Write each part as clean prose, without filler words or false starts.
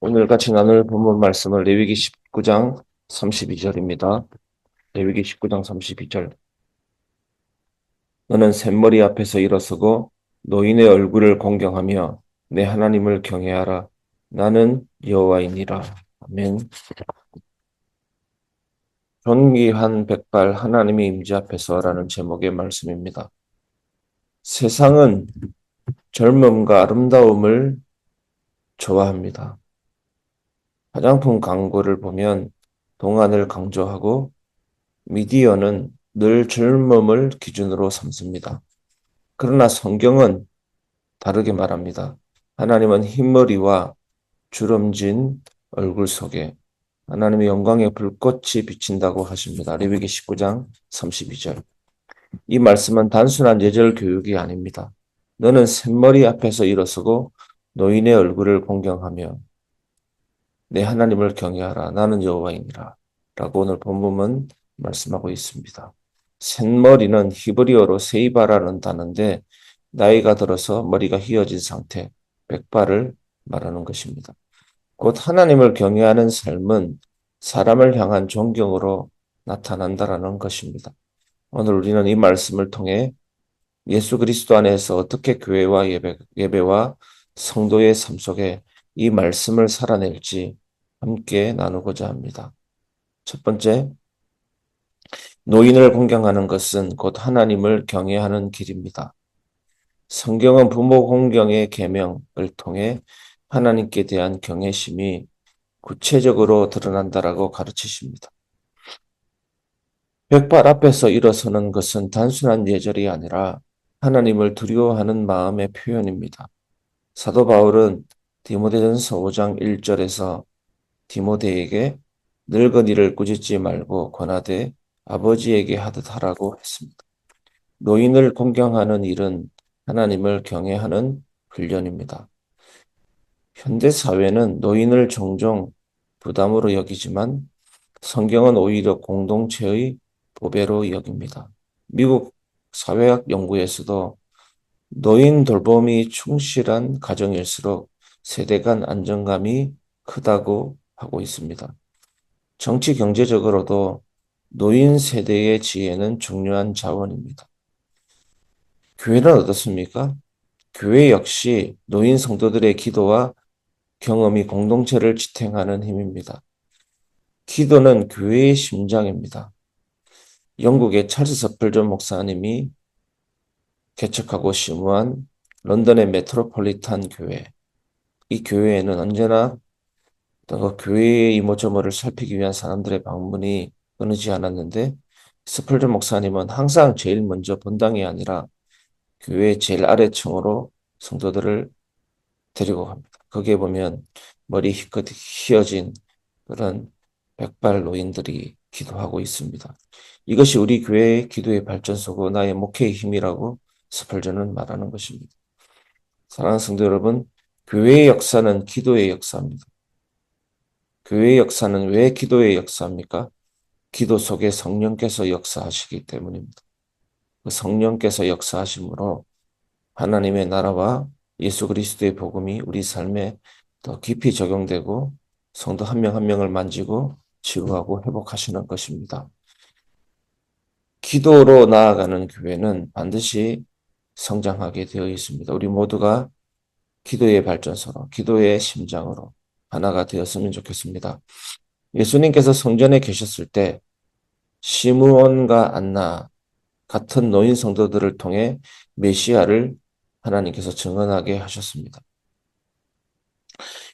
오늘 같이 나눌 본문 말씀은 레위기 19장 32절입니다. 레위기 19장 32절. 너는 샘머리 앞에서 일어서고 노인의 얼굴을 공경하며 내 하나님을 경외하라. 나는 여호와이니라. 아멘. 존귀한 백발 하나님의 임재 앞에서라는 제목의 말씀입니다. 세상은 젊음과 아름다움을 좋아합니다. 화장품 광고를 보면 동안을 강조하고 미디어는 늘 젊음을 기준으로 삼습니다. 그러나 성경은 다르게 말합니다. 하나님은 흰머리와 주름진 얼굴 속에 하나님의 영광의 불꽃이 비친다고 하십니다. 레위기 19장 32절. 이 말씀은 단순한 예절 교육이 아닙니다. 너는 샘머리 앞에서 일어서고 노인의 얼굴을 공경하며 내 하나님을 경외하라. 나는 여호와이니라. 라고 오늘 본문은 말씀하고 있습니다. 샌머리는 히브리어로 세이바라는 단어인데 나이가 들어서 머리가 휘어진 상태, 백발을 말하는 것입니다. 곧 하나님을 경외하는 삶은 사람을 향한 존경으로 나타난다라는 것입니다. 오늘 우리는 이 말씀을 통해 예수 그리스도 안에서 어떻게 교회와 예배와 성도의 삶 속에 이 말씀을 살아낼지 함께 나누고자 합니다. 첫 번째, 노인을 공경하는 것은 곧 하나님을 경외하는 길입니다. 성경은 부모 공경의 계명을 통해 하나님께 대한 경외심이 구체적으로 드러난다라고 가르치십니다. 벽발 앞에서 일어서는 것은 단순한 예절이 아니라 하나님을 두려워하는 마음의 표현입니다. 사도 바울은 디모데전서 5장 1절에서 디모데에게 늙은이를 꾸짖지 말고 권하되 아버지에게 하듯 하라고 했습니다. 노인을 공경하는 일은 하나님을 경외하는 훈련입니다. 현대 사회는 노인을 종종 부담으로 여기지만 성경은 오히려 공동체의 보배로 여깁니다. 미국 사회학 연구에서도 노인 돌봄이 충실한 가정일수록 세대 간 안정감이 크다고 하고 있습니다. 정치 경제적으로도 노인 세대의 지혜는 중요한 자원입니다. 교회는 어떻습니까? 교회 역시 노인 성도들의 기도와 경험이 공동체를 지탱하는 힘입니다. 기도는 교회의 심장입니다. 영국의 찰스 서플전 목사님이 개척하고 심우한 런던의 메트로폴리탄 교회. 이 교회에는 언제나 그 교회의 이모저모를 살피기 위한 사람들의 방문이 끊이지 않았는데 스펄전 목사님은 항상 제일 먼저 본당이 아니라 교회 제일 아래층으로 성도들을 데리고 갑니다. 거기에 보면 머리 희끗 휘어진 그런 백발 노인들이 기도하고 있습니다. 이것이 우리 교회의 기도의 발전소고 나의 목회의 힘이라고 스펄전은 말하는 것입니다. 사랑하는 성도 여러분, 교회의 역사는 기도의 역사입니다. 교회의 역사는 왜 기도의 역사입니까? 기도 속에 성령께서 역사하시기 때문입니다. 그 성령께서 역사하심으로 하나님의 나라와 예수 그리스도의 복음이 우리 삶에 더 깊이 적용되고 성도 한 명 한 명을 만지고 치유하고 회복하시는 것입니다. 기도로 나아가는 교회는 반드시 성장하게 되어 있습니다. 우리 모두가 기도의 발전소로, 기도의 심장으로 하나가 되었으면 좋겠습니다. 예수님께서 성전에 계셨을 때 시므온과 안나 같은 노인 성도들을 통해 메시아를 하나님께서 증언하게 하셨습니다.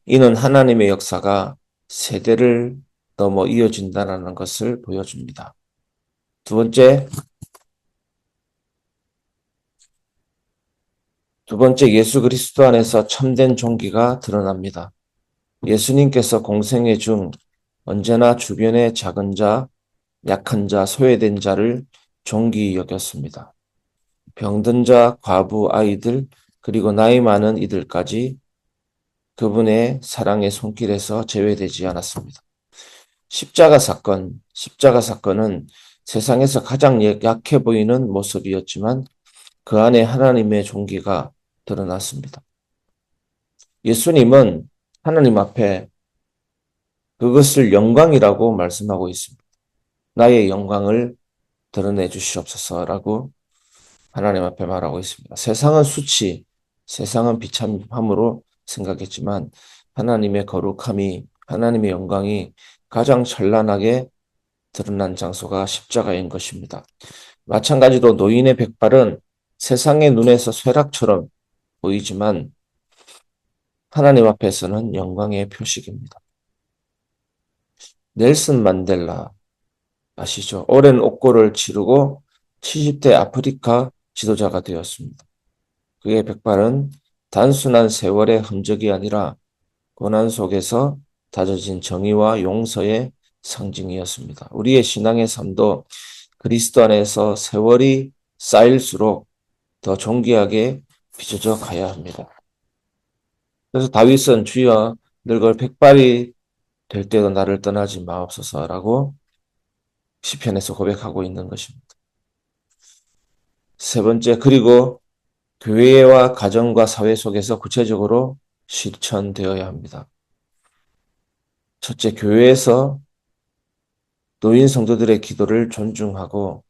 이는 하나님의 역사가 세대를 넘어 이어진다는 것을 보여줍니다. 두 번째 예수 그리스도 안에서 참된 존귀가 드러납니다. 예수님께서 공생애 중 언제나 주변의 작은 자, 약한 자, 소외된 자를 존귀히 여겼습니다. 병든 자, 과부, 아이들, 그리고 나이 많은 이들까지 그분의 사랑의 손길에서 제외되지 않았습니다. 십자가 사건은 세상에서 가장 약해 보이는 모습이었지만 그 안에 하나님의 존귀가 드러났습니다. 예수님은 하나님 앞에 그것을 영광이라고 말씀하고 있습니다. 나의 영광을 드러내 주시옵소서라고 하나님 앞에 말하고 있습니다. 세상은 수치, 세상은 비참함으로 생각했지만 하나님의 거룩함이, 하나님의 영광이 가장 찬란하게 드러난 장소가 십자가인 것입니다. 마찬가지로 노인의 백발은 세상의 눈에서 쇠락처럼 보이지만 하나님 앞에서는 영광의 표식입니다. 넬슨 만델라 아시죠? 오랜 옥고를 치르고 70대 아프리카 지도자가 되었습니다. 그의 백발은 단순한 세월의 흔적이 아니라 고난 속에서 다져진 정의와 용서의 상징이었습니다. 우리의 신앙의 삶도 그리스도 안에서 세월이 쌓일수록 더 존귀하게 빚어져 가야 합니다. 그래서 다윗은 주여 늙어 백발이 될 때도 나를 떠나지 마옵소서라고 시편에서 고백하고 있는 것입니다. 세 번째, 그리고 교회와 가정과 사회 속에서 구체적으로 실천되어야 합니다. 첫째, 교회에서 노인 성도들의 기도를 존중하고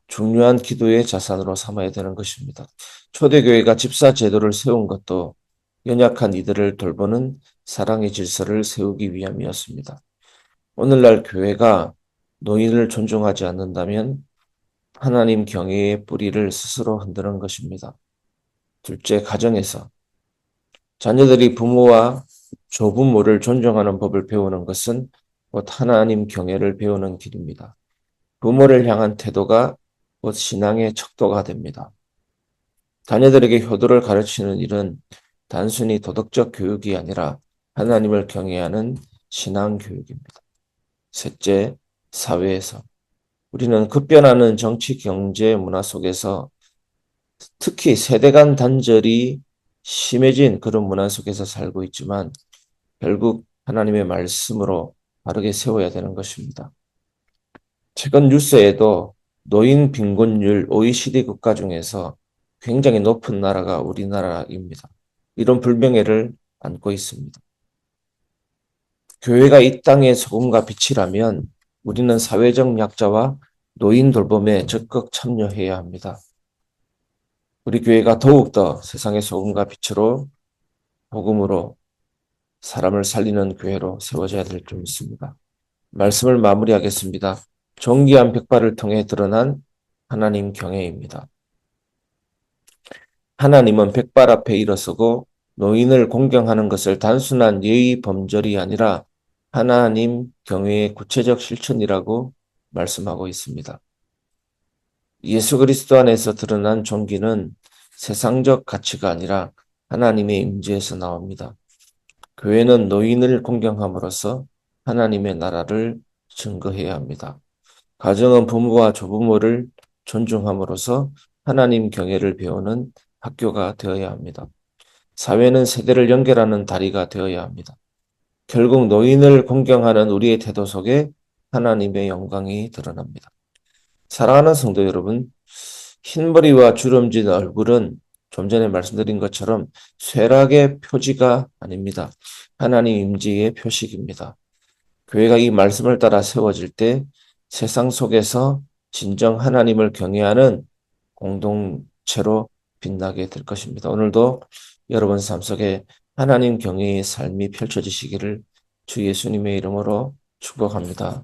중요한 기도의 자산으로 삼아야 되는 것입니다. 초대교회가 집사 제도를 세운 것도 연약한 이들을 돌보는 사랑의 질서를 세우기 위함이었습니다. 오늘날 교회가 노인을 존중하지 않는다면 하나님 경외의 뿌리를 스스로 흔드는 것입니다. 둘째, 가정에서 자녀들이 부모와 조부모를 존중하는 법을 배우는 것은 곧 하나님 경외를 배우는 길입니다. 부모를 향한 태도가 곧 신앙의 척도가 됩니다. 자녀들에게 효도를 가르치는 일은 단순히 도덕적 교육이 아니라 하나님을 경외하는 신앙 교육입니다. 셋째, 사회에서 우리는 급변하는 정치, 경제, 문화 속에서 특히 세대 간 단절이 심해진 그런 문화 속에서 살고 있지만 결국 하나님의 말씀으로 바르게 세워야 되는 것입니다. 최근 뉴스에도 노인 빈곤율 OECD 국가 중에서 굉장히 높은 나라가 우리나라입니다. 이런 불명예를 안고 있습니다. 교회가 이 땅의 소금과 빛이라면 우리는 사회적 약자와 노인 돌봄에 적극 참여해야 합니다. 우리 교회가 더욱더 세상의 소금과 빛으로 복음으로 사람을 살리는 교회로 세워져야 될 줄 믿습니다. 말씀을 마무리하겠습니다. 존귀한 백발을 통해 드러난 하나님 경외입니다. 하나님은 백발 앞에 일어서고 노인을 공경하는 것을 단순한 예의 범절이 아니라 하나님 경외의 구체적 실천이라고 말씀하고 있습니다. 예수 그리스도 안에서 드러난 존귀는 세상적 가치가 아니라 하나님의 임재에서 나옵니다. 교회는 노인을 공경함으로써 하나님의 나라를 증거해야 합니다. 가정은 부모와 조부모를 존중함으로써 하나님 경외를 배우는 학교가 되어야 합니다. 사회는 세대를 연결하는 다리가 되어야 합니다. 결국 노인을 공경하는 우리의 태도 속에 하나님의 영광이 드러납니다. 사랑하는 성도 여러분, 흰머리와 주름진 얼굴은 좀 전에 말씀드린 것처럼 쇠락의 표지가 아닙니다. 하나님 임재의 표식입니다. 교회가 이 말씀을 따라 세워질 때 세상 속에서 진정 하나님을 경외하는 공동체로 빛나게 될 것입니다. 오늘도 여러분 삶 속에 하나님 경외의 삶이 펼쳐지시기를 주 예수님의 이름으로 축복합니다.